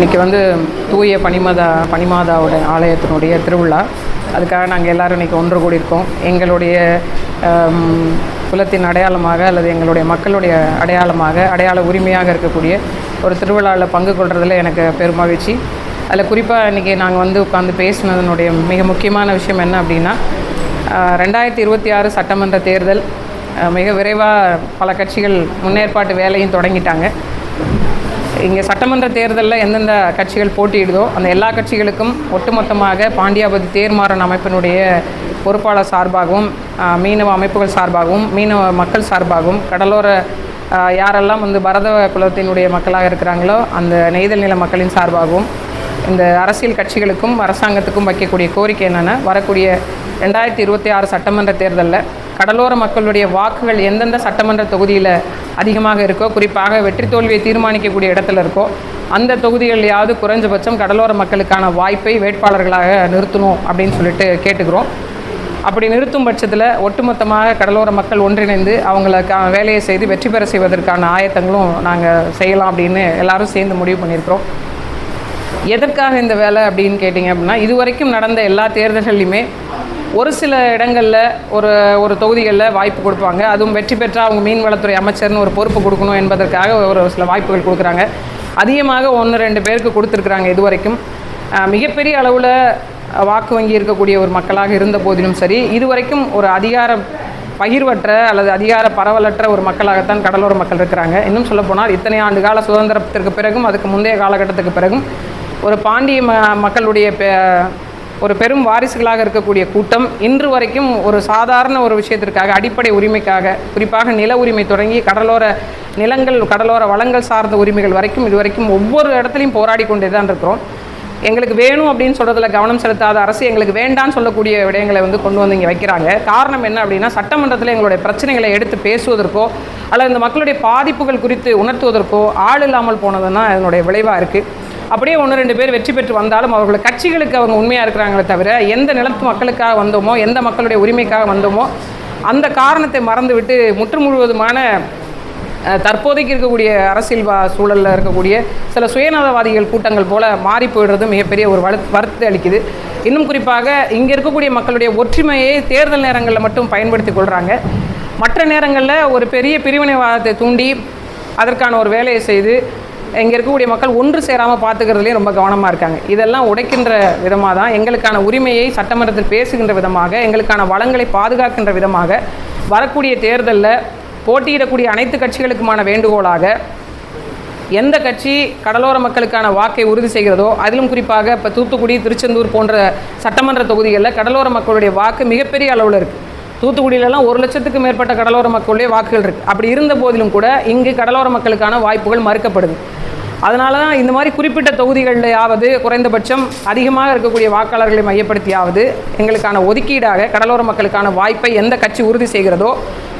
இன்றைக்கி தூய பனிமாதாவோட ஆலயத்தினுடைய திருவிழா. அதுக்காக நாங்கள் எல்லோரும் இன்றைக்கி ஒன்று கூடியிருக்கோம். எங்களுடைய குலத்தின் அடையாளமாக அல்லது எங்களுடைய மக்களுடைய அடையாள உரிமையாக இருக்கக்கூடிய ஒரு திருவிழாவில் பங்கு கொள்வதில் எனக்கு பெருமகிழ்ச்சி. அதில் குறிப்பாக இன்றைக்கி நாங்கள் உட்காந்து பேசினதனுடைய மிக முக்கியமான விஷயம் என்ன அப்படின்னா, 2026 சட்டமன்ற தேர்தல் மிக விரைவாக பல கட்சிகள் முன்னேற்பாட்டு வேலையும் தொடங்கிட்டாங்க. இங்கே சட்டமன்ற தேர்தலில் எந்தெந்த கட்சிகள் போட்டியிடுதோ அந்த எல்லா கட்சிகளுக்கும் ஒட்டுமொத்தமாக பாண்டியாபதி தேர்மாறன் அமைப்பினுடைய பொறுப்பாளர் சார்பாகவும், மீனவ அமைப்புகள் சார்பாகவும், மீனவ மக்கள் சார்பாகவும், கடலோர யாரெல்லாம் பரத குலத்தினுடைய மக்களாக இருக்கிறாங்களோ அந்த நெய்தல் நில மக்களின் சார்பாகவும் இந்த அரசியல் கட்சிகளுக்கும் அரசாங்கத்துக்கும் வைக்கக்கூடிய கோரிக்கை என்னென்னா, வரக்கூடிய 2026 சட்டமன்ற தேர்தலில் கடலோர மக்களுடைய வாக்குகள் எந்தெந்த சட்டமன்ற தொகுதியில் அதிகமாக இருக்கோ, குறிப்பாக வெற்றி தோல்வியை தீர்மானிக்கக்கூடிய இடத்துல இருக்கோ அந்த தொகுதிகளையாவது குறைஞ்சபட்சம் கடலோர மக்களுக்கான வாய்ப்பை வேட்பாளர்களாக நிறுத்தணும் அப்படின்னு சொல்லிட்டு கேட்டுக்கிறோம். அப்படி நிறுத்தும் பட்சத்தில் ஒட்டுமொத்தமாக கடலோர மக்கள் ஒன்றிணைந்து அவங்களுக்கான வேலையை செய்து வெற்றி பெற செய்வதற்கான ஆயத்தங்களும் நாங்கள் செய்யலாம் அப்படின்னு எல்லாரும் சேர்ந்து முடிவு பண்ணியிருக்கிறோம். எதற்காக இந்த வேலை அப்படின்னு கேட்டிங்க அப்படின்னா, இதுவரைக்கும் நடந்த எல்லா தேர்தல்கள்லையுமே ஒரு சில இடங்களில் ஒரு தொகுதிகளில் வாய்ப்பு கொடுப்பாங்க. அதுவும் வெற்றி பெற்றால் அவங்க மீன்வளத்துறை அமைச்சர்னு ஒரு பொறுப்பு கொடுக்கணும் என்பதற்காக ஒரு சில வாய்ப்புகள் கொடுக்குறாங்க. அதிகமாக 1-2 பேருக்கு கொடுத்துருக்குறாங்க. இதுவரைக்கும் மிகப்பெரிய அளவில் வாக்கு வங்கி இருக்கக்கூடிய ஒரு மக்களாக இருந்த போதிலும் சரி, இதுவரைக்கும் ஒரு அதிகார பகிர்வற்ற அல்லது அதிகார பரவலற்ற ஒரு மக்களாகத்தான் கடலோர மக்கள் இருக்கிறாங்க. இன்னும் சொல்லப்போனால் இத்தனை ஆண்டு கால சுதந்திரத்திற்கு பிறகும் அதுக்கு முந்தைய காலகட்டத்துக்கு பிறகும் ஒரு பாண்டிய மக்களுடைய ஒரு பெரும் வாரிசுகளாக இருக்கக்கூடிய கூட்டம் இன்று வரைக்கும் ஒரு சாதாரண ஒரு விஷயத்திற்காக, அடிப்படை உரிமைக்காக, குறிப்பாக நில உரிமை தொடங்கி கடலோர நிலங்கள், கடலோர வளங்கள் சார்ந்த உரிமைகள் வரைக்கும் இதுவரைக்கும் ஒவ்வொரு இடத்துலையும் போராடி கொண்டே தான் இருக்கிறோம். எங்களுக்கு வேணும் அப்படின்னு சொல்கிறதுல கவனம் செலுத்தாத அரசு எங்களுக்கு வேண்டான்னு சொல்லக்கூடிய விடயங்களை கொண்டு வந்து இங்கே வைக்கிறாங்க. காரணம் என்ன அப்படின்னா, சட்டமன்றத்தில் எங்களுடைய பிரச்சனைகளை எடுத்து பேசுவதற்கோ அல்லது இந்த மக்களுடைய பாதிப்புகள் குறித்து உணர்த்துவதற்கோ ஆள் இல்லாமல் போனதுன்னா அதனுடைய விளைவாக இருக்குது. அப்படியே 1-2 பேர் வெற்றி பெற்று வந்தாலும் அவர்களுடைய கட்சிகளுக்கு அவங்க உண்மையாக இருக்கிறாங்களே தவிர, எந்த நிலத்து மக்களுக்காக வந்தோமோ, எந்த மக்களுடைய உரிமைக்காக வந்தோமோ அந்த காரணத்தை மறந்துவிட்டு முற்றுமுழுவதுமான தற்போதைக்கு இருக்கக்கூடிய அரசியல் சூழலில் இருக்கக்கூடிய சில சுயநலவாதிகள் கூட்டங்கள் போல மாறி போயிடுறது மிகப்பெரிய ஒரு வருத்தத்தை அளிக்குது. இன்னும் குறிப்பாக இங்கே இருக்கக்கூடிய மக்களுடைய ஒற்றுமையை தேர்தல் நேரங்களில் மட்டும் பயன்படுத்தி கொள்கிறாங்க. மற்ற நேரங்களில் ஒரு பெரிய பிரிவினைவாதத்தை தூண்டி அதற்கான ஒரு வேலையை செய்து இங்கே இருக்கக்கூடிய மக்கள் ஒன்று சேராமல் பார்த்துக்கிறதுலேயும் ரொம்ப கவனமாக இருக்காங்க. இதெல்லாம் உடைக்கின்ற விதமாக தான், எங்களுக்கான உரிமையை சட்டமன்றத்தில் பேசுகின்ற விதமாக, எங்களுக்கான வளங்களை பாதுகாக்கின்ற விதமாக வரக்கூடிய தேர்தலில் போட்டியிடக்கூடிய அனைத்து கட்சிகளுக்குமான வேண்டுகோளாக, எந்த கட்சி கடலோர மக்களுக்கான வாக்கை உறுதி செய்கிறதோ, அதிலும் குறிப்பாக இப்போ தூத்துக்குடி, திருச்செந்தூர் போன்ற சட்டமன்ற தொகுதிகளில் கடலோர மக்களுடைய வாக்கு மிகப்பெரிய அளவில் இருக்குது. தூத்துக்குடியிலலாம் 1 லட்சத்துக்கு மேற்பட்ட கடலோர மக்களுடைய வாக்குகள் இருக்குது. அப்படி இருந்த போதிலும் கூட இங்கு கடலோர மக்களுக்கான வாய்ப்புகள் மறுக்கப்படுது. அதனால தான் இந்த மாதிரி குறிப்பிட்ட தொகுதிகளிலாவது குறைந்தபட்சம் அதிகமாக இருக்கக்கூடிய வாக்காளர்களை மையப்படுத்தியாவது எங்களுக்கான ஒதுக்கீடாக கடலோர மக்களுக்கான வாய்ப்பை எந்த கட்சி உறுதி செய்கிறதோ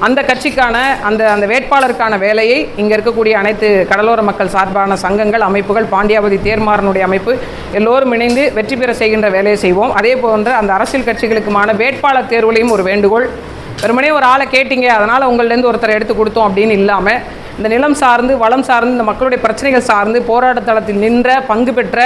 அந்த கட்சிக்கான அந்த வேட்பாளருக்கான வேலையை இங்கே இருக்கக்கூடிய அனைத்து கடலோர மக்கள் சார்பான சங்கங்கள், அமைப்புகள், பாண்டியாபதி தேர்மாறனுடைய அமைப்பு எல்லோரும் இணைந்து வெற்றி பெற செய்கின்ற வேலையை செய்வோம். அதே போன்ற அந்த அரசியல் கட்சிகளுக்குமான வேட்பாளர் தேர்வுலையும் ஒரு வேண்டுகோள். வெறுமனே ஒரு ஆளை கேட்டிங்க அதனால் உங்கள்லேருந்து ஒருத்தரை எடுத்து கொடுத்தோம் அப்படின்னு இல்லாமல், இந்த நிலம் சார்ந்து, வளம் சார்ந்து, இந்த மக்களுடைய பிரச்சனைகள் சார்ந்து போராட்ட தளத்தில் நின்ற, பங்கு பெற்ற,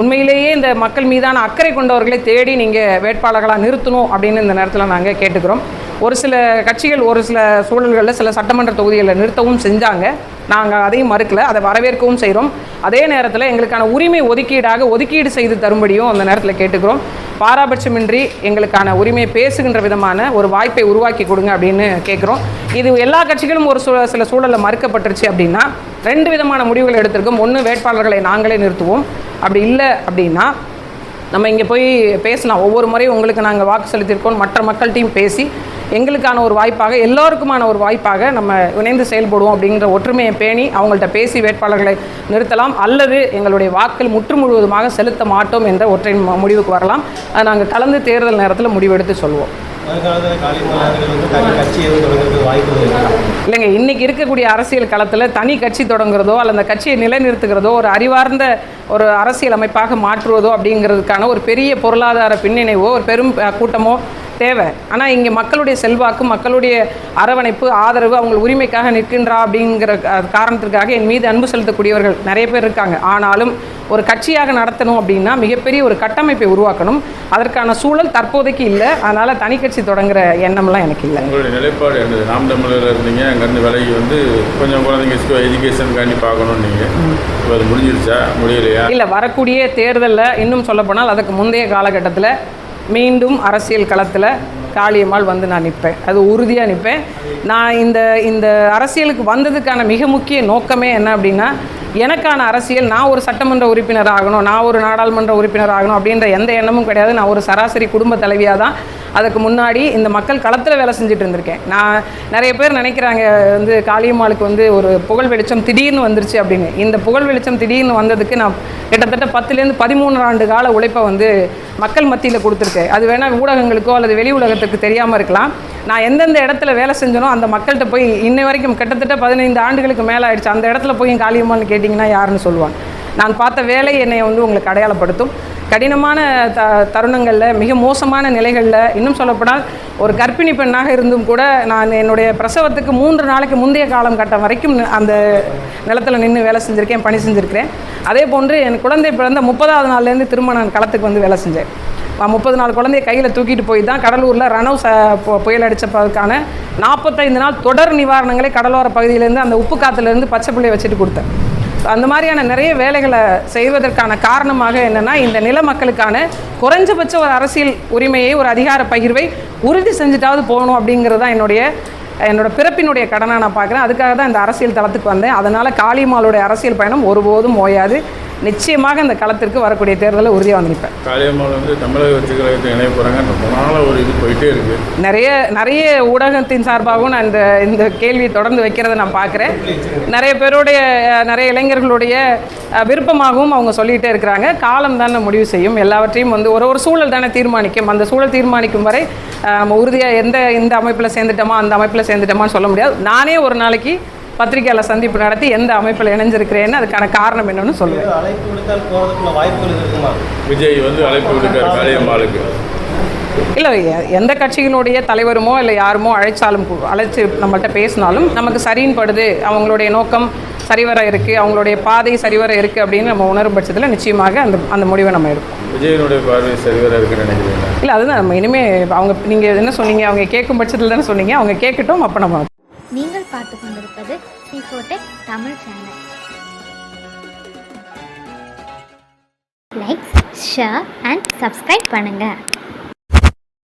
உண்மையிலேயே இந்த மக்கள் மீதான அக்கறை கொண்டவர்களை தேடி நீங்கள் வேட்பாளர்களாக நிறுத்தணும் அப்படின்னு இந்த நேரத்தில் நாங்கள் கேட்டுக்கிறோம். ஒரு சில கட்சிகள் ஒரு சில சூழல்களில் சில சட்டமன்ற தொகுதிகளில் நிறுத்தவும் செஞ்சாங்க. நாங்கள் அதையும் மறுக்கலை, அதை வரவேற்கவும் செய்கிறோம். அதே நேரத்தில் எங்களுக்கான உரிமை ஒதுக்கீடு செய்து தரும்படியும் அந்த நேரத்தில் கேட்டுக்கிறோம். பாராபட்சமின்றி எங்களுக்கான உரிமையை பேசுகின்ற விதமான ஒரு வாய்ப்பை உருவாக்கி கொடுங்க அப்படின்னு கேட்குறோம். இது எல்லா கட்சிகளும் சில சூழலில் மறுக்கப்பட்டுருச்சு அப்படின்னா 2 விதமான முடிவுகள் எடுத்திருக்கோம். ஒன்று, வேட்பாளர்களை நாங்களே நிறுத்துவோம். அப்படி இல்லை அப்படின்னா நம்ம இங்கே போய் பேசலாம். ஒவ்வொரு முறையும் உங்களுக்கு நாங்கள் வாக்கு செலுத்தியிருக்கோம், மற்ற மக்கள்கிட்டையும் பேசி எங்களுக்கான ஒரு வாய்ப்பாக, எல்லோருக்குமான ஒரு வாய்ப்பாக நம்ம இணைந்து செயல்படுவோம் அப்படிங்கிற ஒற்றுமையை பேணி அவங்கள்ட்ட பேசி வேட்பாளர்களை நிறுத்தலாம். அல்லது எங்களுடைய வாக்கள் முற்று முழுவதுமாக செலுத்த மாட்டோம் என்ற ஒற்றை முடிவுக்கு வரலாம். அதை நாங்கள் கலந்து தேர்தல் நேரத்தில் முடிவெடுத்து சொல்லுவோம். இல்லைங்க, இன்றைக்கி இருக்கக்கூடிய அரசியல் களத்தில் தனி கட்சி தொடங்குறதோ அல்லது அந்த கட்சியை நிலைநிறுத்துகிறதோ ஒரு அறிவார்ந்த ஒரு அரசியல் அமைப்பாக மாற்றுவதோ அப்படிங்கிறதுக்கான ஒரு பெரிய பொருளாதார பின்னணிவோ ஒரு பெரும் கூட்டமோ தேவை. ஆனால் இங்கே மக்களுடைய செல்வாக்கு, மக்களுடைய அரவணைப்பு, ஆதரவு, அவங்க உரிமைக்காக நிற்கின்றா அப்படிங்கிற காரணத்திற்காக என் மீது அன்பு செலுத்தக்கூடியவர்கள் நிறைய பேர் இருக்காங்க. ஆனாலும் ஒரு கட்சியாக நடத்தணும் அப்படின்னா மிகப்பெரிய ஒரு கட்டமைப்பை உருவாக்கணும். அதற்கான சூழல் தற்போதைக்கு இல்லை. அதனால் தனி கட்சி தொடங்குற எண்ணம்லாம் எனக்கு இல்லை. உங்களுடைய நிலைப்பாடு என்னது? நாம் தமிழர் இருந்தீங்க, அங்கேருந்து விலகி வந்து கொஞ்சம் குழந்தைங்க எஜுகேஷனுக்காண்டி பார்க்கணும். நீங்கள் அது முடிஞ்சிருச்சா, முடியலையா? இல்லை, வரக்கூடிய தேர்தலில் இன்னும் சொல்லப்போனால் அதுக்கு முந்தைய காலகட்டத்தில் மீண்டும் அரசியல் களத்தில் காளியம்மாள் வந்து நான் நிற்பேன். அது உறுதியாக நிற்பேன். நான் இந்த அரசியலுக்கு வந்ததுக்கான மிக முக்கிய நோக்கமே என்ன அப்படின்னா, எனக்கான அரசியல், நான் ஒரு சட்டமன்ற உறுப்பினர் ஆகணும், நான் ஒரு நாடாளுமன்ற உறுப்பினர் ஆகணும் அப்படின்ற எந்த எண்ணமும் கிடையாது. நான் ஒரு சராசரி குடும்ப தலைவியாக தான் அதுக்கு முன்னாடி இந்த மக்கள் களத்தில் வேலை செஞ்சுட்டு இருந்திருக்கேன். நான் நிறைய பேர் நினைக்கிறாங்க வந்து காளியம்மாளுக்கு வந்து ஒரு புகழ் வெளிச்சம் திடீர்னு வந்துருச்சு அப்படின்னு. இந்த புகழ் வெளிச்சம் திடீர்னு வந்ததுக்கு நான் கிட்டத்தட்ட 10லேருந்து 13 ஆண்டு கால உழைப்பை வந்து மக்கள் மத்தியில் கொடுத்துருக்கேன். அது வேணால் ஊடகங்களுக்கோ அல்லது வெளி உலகத்துக்கு தெரியாமல் இருக்கலாம். நான் எந்தெந்த இடத்துல வேலை செஞ்சனோ அந்த மக்கள்கிட்ட போய் இன்னை வரைக்கும் கிட்டத்தட்ட 15 ஆண்டுகளுக்கு மேலே ஆயிடுச்சு. அந்த இடத்துல போய் காளியம்மாள்னு கேட்டிங்கன்னா யாருன்னு சொல்லுவாங்க. நான் பார்த்த வேலை என்னை வந்து உங்களுக்கு அடையாளப்படுத்தும். கடினமான தருணங்களில், மிக மோசமான நிலைகளில், இன்னும் சொல்லப்போனால் ஒரு கர்ப்பிணி பெண்ணாக இருந்தும் கூட நான் என்னுடைய பிரசவத்துக்கு 3 நாளைக்கு முந்தைய காலம் கட்டம் வரைக்கும் அந்த நிலத்தில் நின்று வேலை செஞ்சுருக்கேன், பணி செஞ்சுருக்கிறேன். அதே போன்று என் குழந்தை பிறந்த 30வது நாள்லேருந்து திரும்ப நான் களத்துக்கு வந்து வேலை செஞ்சேன். 30 நாள் குழந்தைய கையில் தூக்கிட்டு போய் தான் கடலூரில் ரணவ் புயல் அடித்ததுக்கான 45 நாள் தொடர் நிவாரணங்களை கடலோர பகுதியிலேருந்து அந்த உப்பு காற்றுலேருந்து பச்சை பிள்ளையை வச்சுட்டு கொடுத்தேன். அந்த மாதிரியான நிறைய வேலைகளை செய்வதற்கான காரணமாக என்னென்னா, இந்த நில மக்களுக்கான குறைஞ்சபட்ச ஒரு அரசியல் உரிமையை, ஒரு அதிகார பகிர்வை உறுதி செஞ்சுட்டாவது போகணும் அப்படிங்கிறது தான் என்னோட பிறப்பினுடைய கடனாக நான் பார்க்குறேன். அதுக்காக தான் இந்த அரசியல் தளத்துக்கு வந்தேன். அதனால் காளியம்மாளுடைய அரசியல் பயணம் ஒருபோதும் ஓயாது. நிச்சயமாக இந்த களத்திற்கு வரக்கூடிய தேர்தலில் உறுதியாக வந்திருப்பேன். காளியம்மாள் வந்து தமிழக வெற்றி கழகத்தை இணைய போகிறாங்க. ரொம்ப நாளாக ஒரு இது போயிட்டே இருக்குது. நிறைய ஊடகத்தின் சார்பாகவும் நான் இந்த கேள்வியை தொடர்ந்து வைக்கிறத நான் பார்க்குறேன். நிறைய இளைஞர்களுடைய விருப்பமாகவும் அவங்க சொல்லிகிட்டே இருக்கிறாங்க. காலம் தானே முடிவு செய்யும். எல்லாவற்றையும் வந்து ஒரு சூழல் தானே தீர்மானிக்கும். அந்த சூழல் தீர்மானிக்கும் வரை நம்ம உறுதியாக இந்த அமைப்பில் சேர்ந்துட்டோமா அந்த அமைப்பில் சேர்ந்துட்டோமான்னு சொல்ல முடியாது. நானே ஒரு நாளைக்கு பத்திரிகையாளர் சந்திப்பு நடத்தி எந்த அமைப்பில் இணைஞ்சிருக்கிறேன்னு அதுக்கான காரணம் என்னன்னு சொல்லுவேன். விஜய் வந்து அழைப்பு விடுக்கார் காளியம்மாளுக்கு. இல்லை, எந்த கட்சிகளுடைய தலைவருமோ இல்லை யாருமோ அழைச்சி நம்மள்கிட்ட பேசினாலும் நமக்கு சரின்னு படுது, அவங்களுடைய நோக்கம் சரிவர இருக்குது, அவங்களுடைய பாதை சரிவர இருக்குது அப்படின்னு நம்ம உணரும் பட்சத்தில் நிச்சயமாக அந்த முடிவை நம்ம எடுப்போம். விஜயனுடைய பார்வை சரிவர இருக்குன்னு நினைக்கிறீங்களா? இல்லை, அதுதான் நம்ம இனிமேல் நீங்கள் என்ன சொன்னீங்க, அவங்க கேட்கும் பட்சத்தில் தானே சொன்னீங்க, அவங்க கேட்கட்டும். அப்போ நம்ம நீங்கள் பார்த்து கொண்டிருப்பது C4Tech Tamil channel. Like, share and subscribe பண்ணுங்கள்.